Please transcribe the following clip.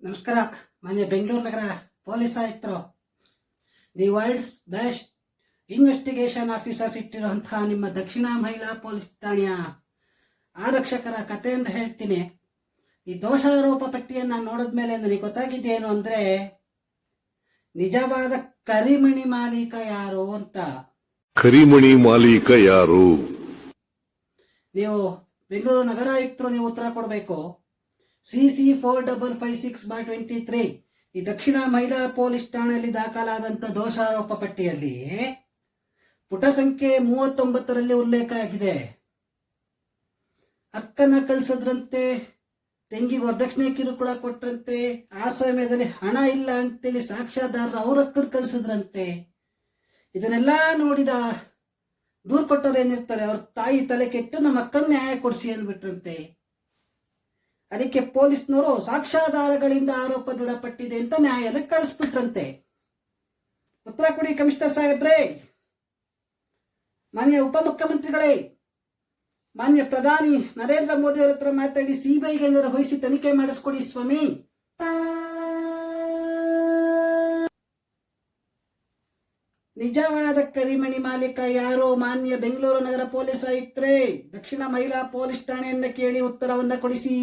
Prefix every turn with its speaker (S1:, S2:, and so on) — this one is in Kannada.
S1: ನಮಸ್ಕಾರ. ಮಾನ್ಯ ಬೆಂಗಳೂರು ನಗರ ಪೊಲೀಸ್ ಆಯುಕ್ತರು, the world's best investigation officers ಇಟ್ಟಿರುವಂತಹ ನಿಮ್ಮ ದಕ್ಷಿಣ ಮಹಿಳಾ ಪೊಲೀಸ್ ಠಾಣೆಯ ಆರಕ್ಷಕರ ಕಥೆಯಿಂದ ಹೇಳ್ತೀನಿ. ಈ ದೋಷಾರೋಪ ಪಟ್ಟಿಯನ್ನು ನೋಡಿದ ಮೇಲೆ ನನಗೆ ಗೊತ್ತಾಗಿದ್ದೇನು ಅಂದರೆ, ನಿಜವಾದ ಕರಿಮಣಿ ಮಾಲೀಕ ಯಾರು ಅಂತ.
S2: ಕರಿಮಣಿ ಮಾಲೀಕ ಯಾರು?
S1: ನೀವು ಬೆಂಗಳೂರು ನಗರ ಆಯುಕ್ತರು ನೀವು ಉತ್ತರ ಕೊಡಬೇಕು. CC4556/23 ಈ ದಕ್ಷಿಣ ಮಹಿಳಾ ಪೊಲೀಸ್ ಠಾಣೆಯಲ್ಲಿ ದಾಖಲಾದಂಥ ದೋಷಾರೋಪ ಪಟ್ಟಿಯಲ್ಲಿ ಪುಟ ಸಂಖ್ಯೆ 39ರಲ್ಲಿ ಉಲ್ಲೇಖ ಆಗಿದೆ. ಅಕ್ಕನ ಕಳಿಸಿದ್ರಂತೆ, ತಂಗಿಗೆ ವರದಕ್ಷಿಣೆ ಕಿರುಕುಳ ಕೊಟ್ರಂತೆ, ಆ ಸಮಯದಲ್ಲಿ ಹಣ ಇಲ್ಲ ಅಂತೇಳಿ ಸಾಕ್ಷ್ಯಾಧಾರರು ಅವ್ರ ಅಕ್ಕನ ಕಳಿಸಿದ್ರಂತೆ. ಇದನ್ನೆಲ್ಲ ನೋಡಿದ ದೂರು ಕೊಟ್ಟವ್ರು ಏನಿರ್ತಾರೆ, ಅವ್ರ ತಾಯಿ ತಲೆ ಕೆಟ್ಟು ನಮ್ಮ ಅಕ್ಕನ ನ್ಯಾಯ ಕೊಡಿಸಿ ಅಂದ್ಬಿಟ್ರಂತೆ. ಅದಕ್ಕೆ ಪೊಲೀಸ್ನವರು ಸಾಕ್ಷ್ಯಾಧಾರಗಳಿಂದ ಆರೋಪ ದೃಢಪಟ್ಟಿದೆ ಅಂತ ನ್ಯಾಯಾಲಯಕ್ಕೆ ಕಳಿಸ್ಬಿಟ್ರಂತೆ. ಉತ್ತರ ಕೊಡಿ ಕಮಿಷನರ್ ಸಾಹೇಬ್ರೇ, ಮಾನ್ಯ ಉಪಮುಖ್ಯಮಂತ್ರಿಗಳೇ, ಮಾನ್ಯ ಪ್ರಧಾನಿ ನರೇಂದ್ರ ಮೋದಿ ಅವರ ಹತ್ರ ಮಾತಾಡಿ ಸಿಬಿಐಗೆ ಏನಾದ್ರು ವಹಿಸಿ ತನಿಖೆ ಮಾಡಿಸ್ಕೊಡಿ ಸ್ವಾಮಿ. ನಿಜವಾದ ಕರಿಮಣಿ ಮಾಲೀಕ ಯಾರು? ಮಾನ್ಯ ಬೆಂಗಳೂರು ನಗರ ಪೊಲೀಸ್ ಆಯುಕ್ತರೇ, ದಕ್ಷಿಣ ಮಹಿಳಾ ಪೊಲೀಸ್ ಠಾಣೆಯನ್ನ ಕೇಳಿ ಉತ್ತರವನ್ನ ಕೊಡಿಸಿ.